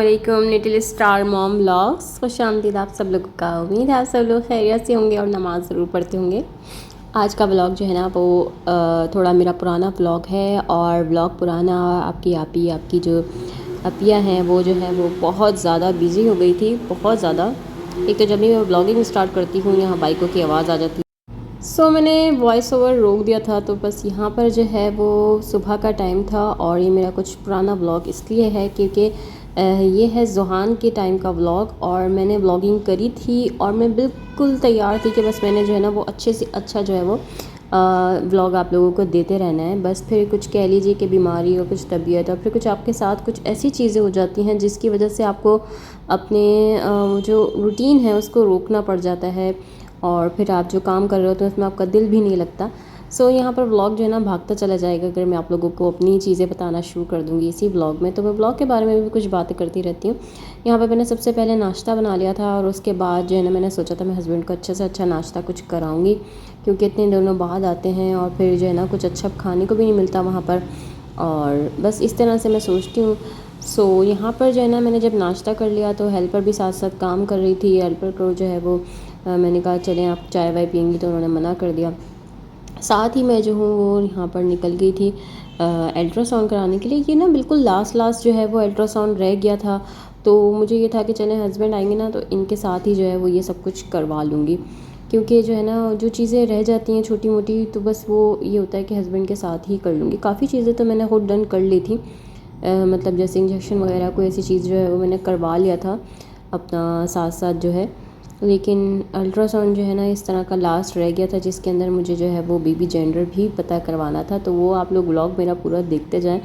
अस्सलामुअलैकुम little star mom vlogs. खुशामदीद आप सब लोगों का। उम्मीद है आप सब लोग खैरियत से होंगे और नमाज़ ज़रूर पढ़ते होंगे। आज का व्लॉग जो है ना वो थोड़ा मेरा पुराना व्लॉग है। और व्लॉग पुराना, आपकी जो अपिया हैं वो जो है वो बहुत ज़्यादा बिज़ी हो गई थी, बहुत ज़्यादा। एक तो जब भी मैं व्लॉगिंग स्टार्ट करती हूँ यहाँ बाइकों की आवाज़ आ जाती है। मैंने वॉइस ओवर रोक दिया था। तो बस यहाँ पर जो है वो सुबह का टाइम था और ये मेरा कुछ पुराना व्लॉग इसलिए है क्योंकि ये है ज़ुहान के टाइम का व्लॉग। और मैंने व्लॉगिंग करी थी और मैं बिल्कुल तैयार थी कि बस मैंने जो है ना वो अच्छे से अच्छा जो है वो व्लॉग आप लोगों को देते रहना है। बस फिर कुछ कह लीजिए कि बीमारी और कुछ तबीयत और फिर कुछ आपके साथ कुछ ऐसी चीज़ें हो जाती हैं जिसकी वजह से आपको अपने जो रूटीन है उसको रोकना पड़ जाता है और फिर आप जो काम कर रहे हो तो उसमें आपका दिल भी नहीं लगता। यहाँ पर व्लॉग जो है ना भागता चला जाएगा अगर मैं आप लोगों को अपनी चीज़ें बताना शुरू कर दूँगी इसी व्लॉग में। तो मैं व्लॉग के बारे में भी कुछ बातें करती रहती हूँ। यहाँ पर मैंने सबसे पहले नाश्ता बना लिया था और उसके बाद जो है ना मैंने सोचा था मैं हस्बैंड को अच्छे से अच्छा नाश्ता कुछ कराऊँगी क्योंकि इतने दिनों बाद आते हैं और फिर जो है ना कुछ अच्छा खाने को भी नहीं मिलता वहाँ पर। और बस इस तरह से मैं सोचती हूँ। यहाँ पर जो है ना मैंने जब नाश्ता कर लिया तो हेल्पर भी साथ साथ काम कर रही थी। हेल्पर को जो है वो मैंने कहा चलें आप चाय वाय पियेंगी, तो उन्होंने मना कर दिया। साथ ही मैं जो हूँ वो यहाँ पर निकल गई थी अल्ट्रासाउंड कराने के लिए। ये ना बिल्कुल लास्ट जो है वो अल्ट्रासाउंड रह गया था। तो मुझे ये था कि चलें हस्बैंड आएंगे ना तो इनके साथ ही जो है वो ये सब कुछ करवा लूँगी क्योंकि जो है ना जो चीज़ें रह जाती हैं छोटी मोटी तो बस वो ये होता है कि हस्बैंड के साथ ही कर लूँगी। काफ़ी चीज़ें तो मैंने खुद डन कर ली थी, मतलब जैसे इंजेक्शन वगैरह कोई ऐसी चीज़ जो है वो मैंने करवा लिया था अपना साथ साथ जो है। लेकिन अल्ट्रासाउंड जो है ना इस तरह का लास्ट रह गया था जिसके अंदर मुझे जो है वो बेबी जेंडर भी पता करवाना था। तो वो आप लोग व्लॉग मेरा पूरा देखते जाएं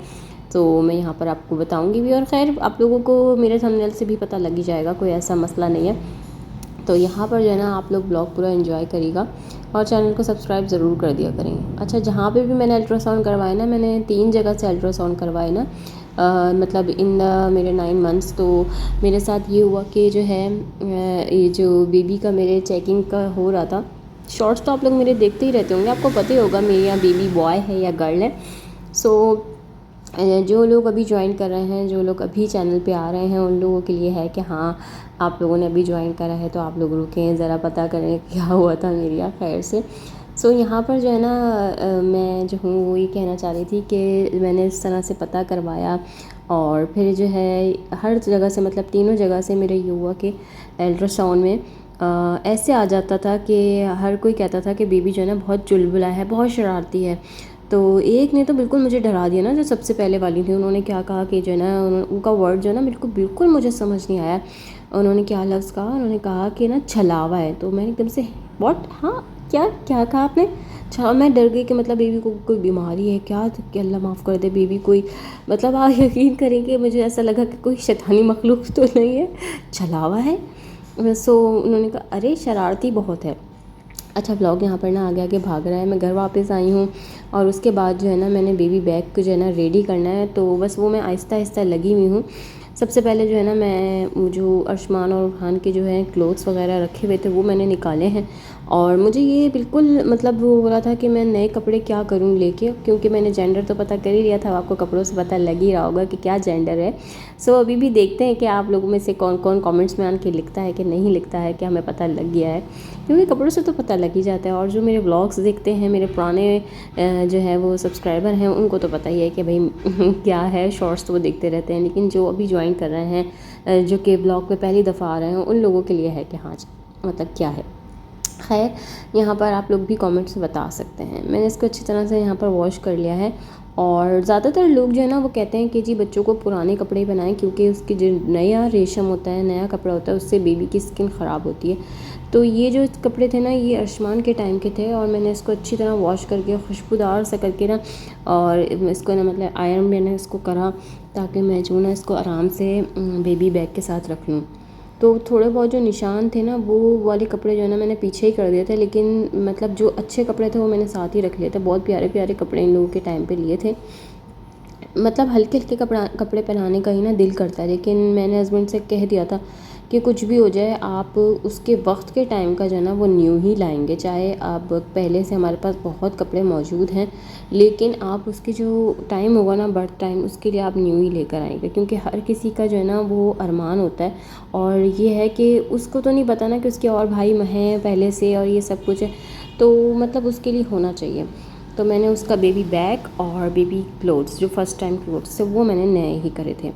तो मैं यहाँ पर आपको बताऊँगी भी। और ख़ैर आप लोगों को मेरे थंबनेल से भी पता लग ही जाएगा, कोई ऐसा मसला नहीं है। तो यहाँ पर जो है ना आप लोग ब्लॉग पूरा एंजॉय करिएगा और चैनल को सब्सक्राइब ज़रूर कर दिया करें। अच्छा, जहाँ पे भी मैंने अल्ट्रासाउंड करवाए ना, मैंने 3 जगह से अल्ट्रासाउंड करवाए ना, मतलब इन मेरे 9 मंथ्स। तो मेरे साथ ये हुआ कि जो है ये जो बेबी का मेरे चेकिंग का हो रहा था। शॉर्ट्स तो आप लोग मेरे देखते ही रहते होंगे, आपको पता ही होगा मेरे यहाँ बेबी बॉय है या गर्ल है। जो लोग अभी ज्वाइन कर रहे हैं, जो लोग अभी चैनल पे आ रहे हैं, उन लोगों के लिए है कि हाँ आप लोगों ने अभी ज्वाइन करा है तो आप लोग रुकें, ज़रा पता करें क्या हुआ था मेरे यहाँ खैर से। यहाँ पर जो है ना मैं जो हूँ वो ये कहना चाह रही थी कि मैंने इस तरह से पता करवाया और फिर जो है हर जगह से, मतलब तीनों जगह से मेरे ये हुआ कि अल्ट्रासाउंड में ऐसे आ जाता था कि हर कोई कहता था कि बेबी जो है ना बहुत चुलबुला है, बहुत शरारती है। तो एक ने तो बिल्कुल मुझे डरा दिया ना, जो सबसे पहले वाली थी। उन्होंने क्या कहा कि जो है ना उनका वर्ड जो है ना बिल्कुल मुझे समझ नहीं आया। उन्होंने क्या लफ्ज़ कहा, उन्होंने कहा कि ना छलावा है। तो मैंने एकदम से व्हाट, हाँ क्या क्या कहा आपने? अच्छा, मैं डर गई कि मतलब बेबी को कोई बीमारी है क्या, तो कि अल्लाह माफ़ कर दे बेबी कोई, मतलब आप यकीन करेंगे मुझे ऐसा लगा कि कोई शैतानी मखलूक तो नहीं है, छलावा है। उन्होंने कहा अरे शरारती बहुत है। अच्छा, ब्लॉग यहाँ पर ना आगे आगे भाग रहा है। मैं घर वापस आई हूँ और उसके बाद जो है ना मैंने बेबी बैग को जो है ना रेडी करना है। तो बस वो मैं आहिस्ता आहिस्ता लगी हुई हूँ। सबसे पहले जो है ना मैं जो अर्शमान और खान के जो है क्लोथ्स वगैरह रखे हुए थे वो मैंने निकाले हैं। और मुझे ये बिल्कुल मतलब वो हो रहा था कि मैं नए कपड़े क्या करूँ लेके, क्योंकि मैंने जेंडर तो पता कर ही लिया था। आपको कपड़ों से पता लग ही रहा होगा कि क्या जेंडर है। अभी भी देखते हैं कि आप लोगों में से कौन कौन कमेंट्स में आके लिखता है कि नहीं लिखता है कि हमें पता लग गया है, क्योंकि कपड़ों से तो पता लग ही जाता है। और जो मेरे व्लॉग्स देखते हैं, मेरे पुराने जो है वो सब्सक्राइबर हैं, उनको तो पता ही है कि भाई क्या है, शॉर्ट्स तो वो देखते रहते हैं। लेकिन जो अभी ज्वाइन कर रहे हैं, जो कि ब्लॉग पे पहली दफ़ा आ रहे हैं, उन लोगों के लिए है कि हाँ मतलब क्या है। खैर, यहाँ पर आप लोग भी कमेंट्स में बता सकते हैं। मैंने इसको अच्छी तरह से यहाँ पर वॉश कर लिया है। और ज़्यादातर लोग जो है ना वो कहते हैं कि जी बच्चों को पुराने कपड़े ही बनाएं, क्योंकि उसकी जो नया रेशम होता है, नया कपड़ा होता है, उससे बेबी की स्किन ख़राब होती है। तो ये जो कपड़े थे ना ये अर्शमान के टाइम के थे और मैंने इसको अच्छी तरह वॉश करके खुशबूदार सा करके ना, और इसको ना मतलब आयरन मैंने इसको करा ताकि मैं जो ना इसको आराम से बेबी बैग के साथ रख लूँ। तो थोड़े बहुत जो निशान थे ना वो वाले कपड़े जो है ना मैंने पीछे ही कर दिए थे, लेकिन मतलब जो अच्छे कपड़े थे वो मैंने साथ ही रख लिए थे। बहुत प्यारे प्यारे कपड़े इन लोगों के टाइम पे लिए थे। मतलब हल्के हल्के कपड़े पहनाने का ही ना दिल करता है, लेकिन मैंने हस्बैंड से कह दिया था कि कुछ भी हो जाए आप उसके वक्त के टाइम का जो है ना वो न्यू ही लाएंगे। चाहे आप पहले से हमारे पास बहुत कपड़े मौजूद हैं, लेकिन आप उसके जो टाइम होगा ना बर्थ टाइम, उसके लिए आप न्यू ही लेकर आएंगे, क्योंकि हर किसी का जो है ना वो अरमान होता है। और ये है कि उसको तो नहीं पता ना कि उसके और भाई हैं पहले से और ये सब कुछ है, तो मतलब उसके लिए होना चाहिए। तो मैंने उसका बेबी बैग और बेबी क्लोथ्स, जो फर्स्ट टाइम क्लोथ्स थे, वो मैंने नए ही करे थे।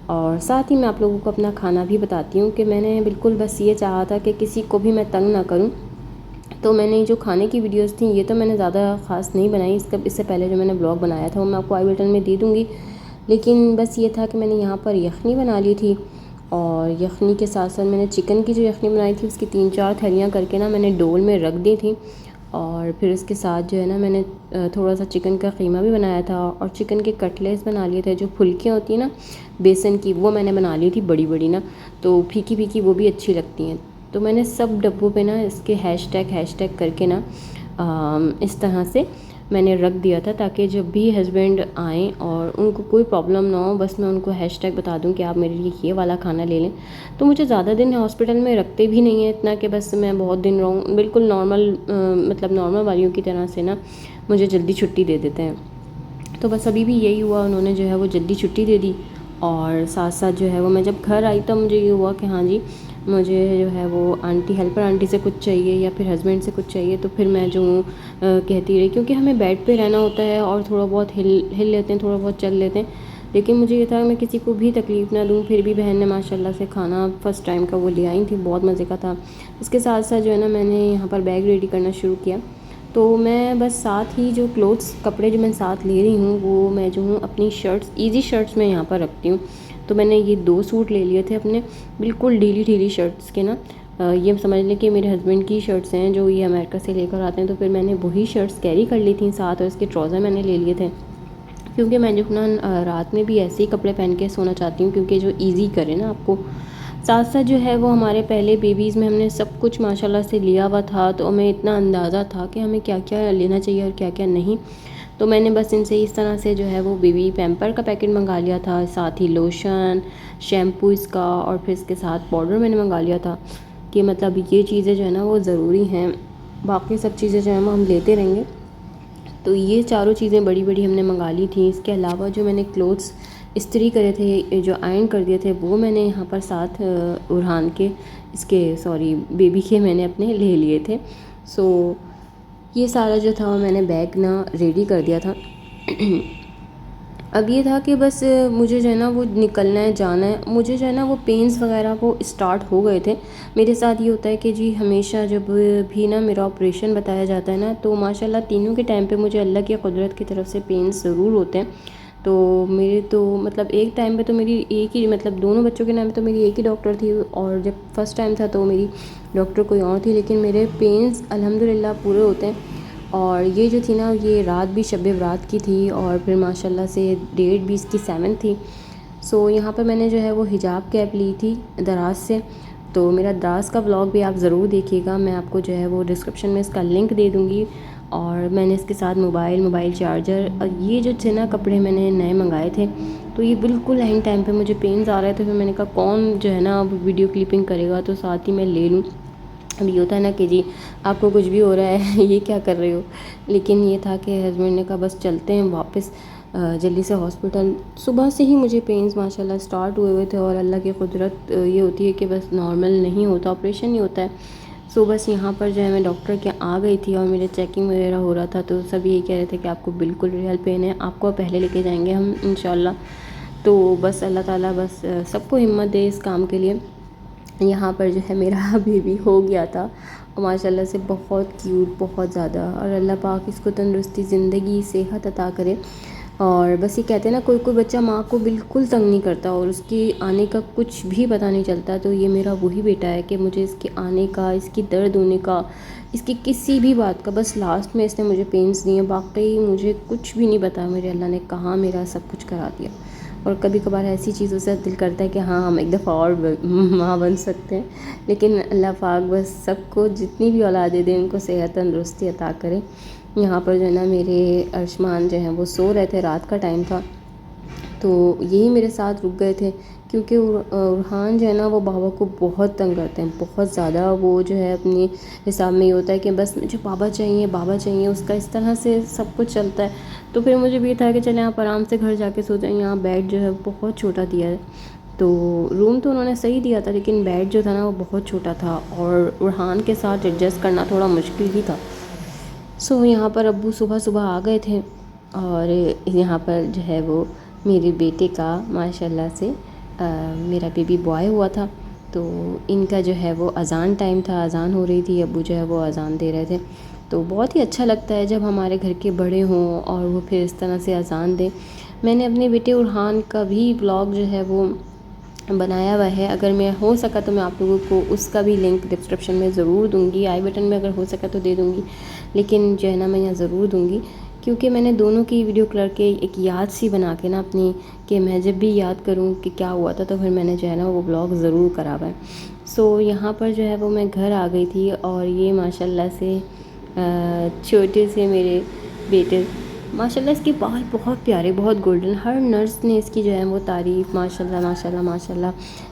और साथ ही मैं आप लोगों को अपना खाना भी बताती हूँ कि मैंने बिल्कुल बस ये चाहा था कि किसी को भी मैं तंग ना करूँ। तो मैंने जो खाने की वीडियोस थी ये तो मैंने ज़्यादा ख़ास नहीं बनाई, इससे पहले जो मैंने ब्लॉग बनाया था वो मैं आपको आई बटन में दे दूँगी। लेकिन बस ये था कि मैंने यहाँ पर यखनी बना ली थी, और यखनी के साथ साथ मैंने चिकन की जो यखनी बनाई थी उसकी 3-4 थैलियाँ करके ना मैंने डोल में रख दी थी। और फिर इसके साथ जो है ना मैंने थोड़ा सा चिकन का कीमा भी बनाया था, और चिकन के कटलेट्स बना लिए थे, जो फुल्कियाँ होती हैं ना बेसन की, वो मैंने बना ली थी बड़ी बड़ी ना, तो फीकी फीकी वो भी अच्छी लगती हैं। तो मैंने सब डब्बों पे ना इसके हैशटैग करके ना इस तरह से मैंने रख दिया था, ताकि जब भी हस्बैंड आएँ और उनको कोई प्रॉब्लम ना हो, बस मैं उनको हैशटैग बता दूं कि आप मेरे लिए ये वाला खाना ले लें। तो मुझे ज़्यादा दिन हॉस्पिटल में रखते भी नहीं है इतना कि बस मैं बहुत दिन रहूँ, बिल्कुल नॉर्मल मतलब नॉर्मल वालियों की तरह से ना मुझे जल्दी छुट्टी दे देते हैं। तो बस अभी भी यही हुआ, उन्होंने जो है वो जल्दी छुट्टी दे दी। और साथ साथ जो है वो मैं जब घर आई तब मुझे ये हुआ कि हाँ जी, मुझे जो है वो आंटी हेल्पर आंटी से कुछ चाहिए या फिर हस्बैंड से कुछ चाहिए। तो फिर मैं जो कहती रही, क्योंकि हमें बेड पे रहना होता है और थोड़ा बहुत हिल लेते हैं, थोड़ा बहुत चल लेते हैं। लेकिन मुझे ये था कि मैं किसी को भी तकलीफ़ ना दूँ। फिर भी बहन ने माशाल्लाह से खाना फ़र्स्ट टाइम का वो ले आई थी, बहुत मज़े का था। इसके साथ साथ जो है ना मैंने यहाँ पर बैग रेडी करना शुरू किया। तो मैं बस साथ ही जो क्लोथ्स कपड़े जो मैं साथ ले रही हूँ वो मैं जो हूँ अपनी शर्ट्स, ईजी शर्ट्स में यहाँ पर रखती हूँ। तो मैंने ये 2 सूट ले लिए थे अपने, बिल्कुल ढीली ढीली शर्ट्स के ना। ये समझ लें कि मेरे हस्बैंड की शर्ट्स हैं जो ये अमेरिका से लेकर आते हैं, तो फिर मैंने वही शर्ट्स कैरी कर ली थी साथ, और इसके ट्राउज़र मैंने ले लिए थे, क्योंकि मैं जो ना रात में भी ऐसे ही कपड़े पहन के सोना चाहती हूँ, क्योंकि जो ईज़ी करे ना आपको। साथ साथ जो है वो हमारे पहले बेबीज़ में हमने सब कुछ माशाल्लाह से लिया हुआ था, तो हमें इतना अंदाज़ा था कि हमें क्या क्या लेना चाहिए और क्या क्या नहीं। तो मैंने बस इनसे इस तरह से जो है वो बेबी पैम्पर का पैकेट मंगा लिया था, साथ ही लोशन, शैम्पू इसका, और फिर इसके साथ पाउडर मैंने मंगा लिया था कि मतलब ये चीज़ें जो है ना वो ज़रूरी हैं। बाकी सब चीज़ें जो है वो हम लेते रहेंगे। तो ये चारों चीज़ें बड़ी बड़ी हमने मंगा ली थी। इसके अलावा जो मैंने क्लोथ्स इस्त्री करे थे, जो आयरन कर दिए थे, वो मैंने यहाँ पर साथ उरहान के इसके सॉरी बेबी के मैंने अपने ले लिए थे। सो ये सारा जो था वो मैंने बैग ना रेडी कर दिया था। अब ये था कि बस मुझे जो है ना वो निकलना है, जाना है। मुझे जो है ना वो पेन्स वगैरह वो स्टार्ट हो गए थे। मेरे साथ ये होता है कि जी हमेशा जब भी ना मेरा ऑपरेशन बताया जाता है ना, तो माशाल्लाह तीनों के टाइम पे मुझे अल्लाह की कुदरत की तरफ से पेन्स ज़रूर होते हैं। तो मेरे तो मतलब एक टाइम पे तो मेरी एक ही, मतलब दोनों बच्चों के नाम पे तो मेरी एक ही डॉक्टर थी, और जब फर्स्ट टाइम था तो मेरी डॉक्टर कोई और थी। लेकिन मेरे पेन्स अल्हम्दुलिल्लाह पूरे होते हैं। और ये जो थी ना, ये रात भी शब बारात की थी, और फिर माशाल्लाह से डेट भी इसकी 7 थी। सो यहाँ पर मैंने जो है वो हिजाब कैप ली थी दराज से। तो मेरा दराज का व्लॉग भी आप ज़रूर देखिएगा, मैं आपको जो है वो डिस्क्रिप्शन में इसका लिंक दे दूँगी। और मैंने इसके साथ मोबाइल चार्जर, और ये जो थे ना कपड़े मैंने नए मंगाए थे, तो ये बिल्कुल एंड टाइम पे मुझे पेन्स आ रहे थे। फिर मैंने कहा कौन जो है ना अब वीडियो क्लिपिंग करेगा, तो साथ ही मैं ले लूँ। अब ये होता है ना कि जी आपको कुछ भी हो रहा है ये क्या कर रहे हो। लेकिन ये था कि हस्बैंड ने कहा बस चलते हैं वापस जल्दी से हॉस्पिटल। सुबह से ही मुझे पेन्स माशाल्लाह स्टार्ट हुए थे, और अल्लाह की कुदरत ये होती है कि बस नॉर्मल नहीं होता, ऑपरेशन नहीं होता है। सो बस यहाँ पर जो है मैं डॉक्टर के आ गई थी, और मेरे चेकिंग वगैरह हो रहा था, तो सब यही कह रहे थे कि आपको बिल्कुल रियल पेन है, आपको पहले लेके जाएंगे हम इंशाल्लाह। तो बस अल्लाह ताला बस सबको हिम्मत दे इस काम के लिए। यहाँ पर जो है मेरा बेबी हो गया था, और माशाल्लाह से बहुत क्यूट, बहुत ज़्यादा, और अल्लाह पाक इसको तंदुरुस्ती, ज़िंदगी, सेहत अता करे। और बस ये कहते हैं ना, कोई कोई बच्चा माँ को बिल्कुल तंग नहीं करता और उसकी आने का कुछ भी पता नहीं चलता। तो ये मेरा वही बेटा है कि मुझे इसके आने का, इसकी दर्द होने का, इसकी किसी भी बात का, बस लास्ट में इसने मुझे पेन्स दिए, बाकी मुझे कुछ भी नहीं पता। मेरे अल्लाह ने कहाँ मेरा सब कुछ करा दिया। और कभी कभार ऐसी चीज़ों से दिल करता है कि हाँ हम एक दफ़ा और माँ बन सकते हैं। लेकिन अल्लाह पाक बस सबको जितनी भी औलादें दें उनको सेहत तंदुरुस्ती अता करे। यहाँ पर जो है ना मेरे अर्शमान जो हैं वो सो रहे थे, रात का टाइम था, तो यही मेरे साथ रुक गए थे क्योंकि उरहान जो है ना वो बाबा को बहुत तंग करते हैं, बहुत ज़्यादा। वो जो है अपने हिसाब में ये होता है कि बस मुझे बाबा चाहिए, बाबा चाहिए, उसका इस तरह से सब कुछ चलता है। तो फिर मुझे भी था कि चले आप आराम से घर जाके सो जाएं। यहाँ बेड जो है बहुत छोटा दिया है, तो रूम तो उन्होंने सही दिया था, लेकिन बेड जो था ना वो बहुत छोटा था और उरहान के साथ एडजस्ट करना थोड़ा मुश्किल ही था। सो यहाँ पर अब्बू सुबह सुबह आ गए थे और यहाँ पर जो है वो मेरे बेटे का माशाल्लाह से मेरा बेबी बॉय हुआ था। तो इनका जो है वो अज़ान टाइम था, अज़ान हो रही थी, अब्बू जो है वो अज़ान दे रहे थे। तो बहुत ही अच्छा लगता है जब हमारे घर के बड़े हों और वो फिर इस तरह से अज़ान दें। मैंने अपने बेटे उरहान का भी ब्लॉग जो है वो बनाया हुआ है, अगर मैं हो सका तो मैं आप लोगों को उसका भी लिंक डिस्क्रिप्शन में ज़रूर दूँगी, आई बटन में अगर हो सका तो दे दूँगी, लेकिन जो है ना मैं यहाँ ज़रूर दूँगी, क्योंकि मैंने दोनों की वीडियो करके एक याद सी बना के ना अपनी, कि मैं जब भी याद करूँ कि क्या हुआ था तो फिर मैंने जो है ना वो ब्लॉग ज़रूर करा हुआ है। सो यहाँ पर जो है वो मैं घर आ गई थी और ये माशाल्लाह से छोटे से मेरे बेटे, माशाल्लाह इसके बाल बहुत प्यारे, बहुत गोल्डन। हर नर्स ने इसकी जो है वो तारीफ़, माशाल्लाह माशाल्लाह माशाल्लाह,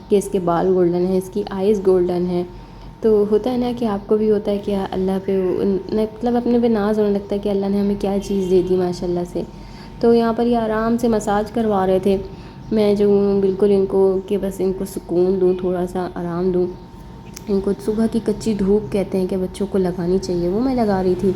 कि इसके बाल गोल्डन हैं, इसकी आइज़ गोल्डन है। तो होता है ना कि आपको भी होता है कि अल्लाह पे मतलब अपने पे नाज होने लगता है कि अल्लाह ने हमें क्या चीज़ दे दी माशाल्लाह से। तो यहाँ पर ये आराम से मसाज करवा रहे थे, मैं जो बिल्कुल इनको कि बस इनको सुकून दूँ, थोड़ा सा आराम दूँ। इनको सुबह की कच्ची धूप कहते हैं कि बच्चों को लगानी चाहिए, वो मैं लगा रही थी।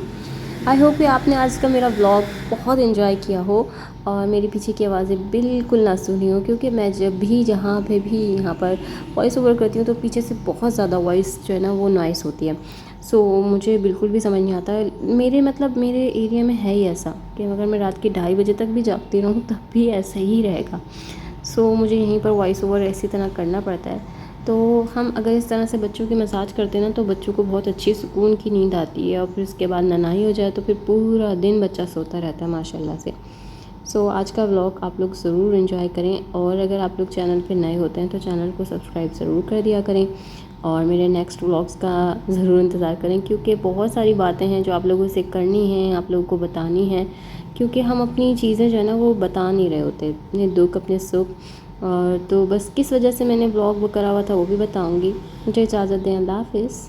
आई होप कि आपने आज का मेरा व्लॉग बहुत इन्जॉय किया हो और मेरे पीछे की आवाज़ें बिल्कुल ना सुनी हो, क्योंकि मैं जब भी जहाँ पे भी यहाँ पर वॉइस ओवर करती हूँ तो पीछे से बहुत ज़्यादा वॉइस जो है ना वो नॉइस होती है। सो मुझे बिल्कुल भी समझ नहीं आता, मेरे मतलब मेरे एरिया में है ही ऐसा कि अगर मैं रात के 2:30 बजे तक भी जागती रहूँ तब भी ऐसा ही रहेगा। सो मुझे यहीं पर वॉइस ओवर ऐसी तरह करना पड़ता है। तो हम अगर इस तरह से बच्चों की मसाज करते हैं ना तो बच्चों को बहुत अच्छी सुकून की नींद आती है और फिर उसके बाद ननाई हो जाए तो फिर पूरा दिन बच्चा सोता रहता है माशाल्लाह से। सो आज का व्लॉग आप लोग ज़रूर एंजॉय करें और अगर आप लोग चैनल पे नए होते हैं तो चैनल को सब्सक्राइब ज़रूर कर दिया करें और मेरे नेक्स्ट व्लॉग्स का ज़रूर इंतज़ार करें, क्योंकि बहुत सारी बातें हैं जो आप लोगों से करनी हैं, आप लोगों को बतानी हैं, क्योंकि हम अपनी चीज़ें जो है ना वो बता नहीं रहे होते, अपने दुख अपने सुख। और तो बस किस वजह से मैंने ब्लॉग वो करा हुआ था वो भी बताऊंगी। मुझे इजाज़त दें, अल्लाह हाफ़िज़।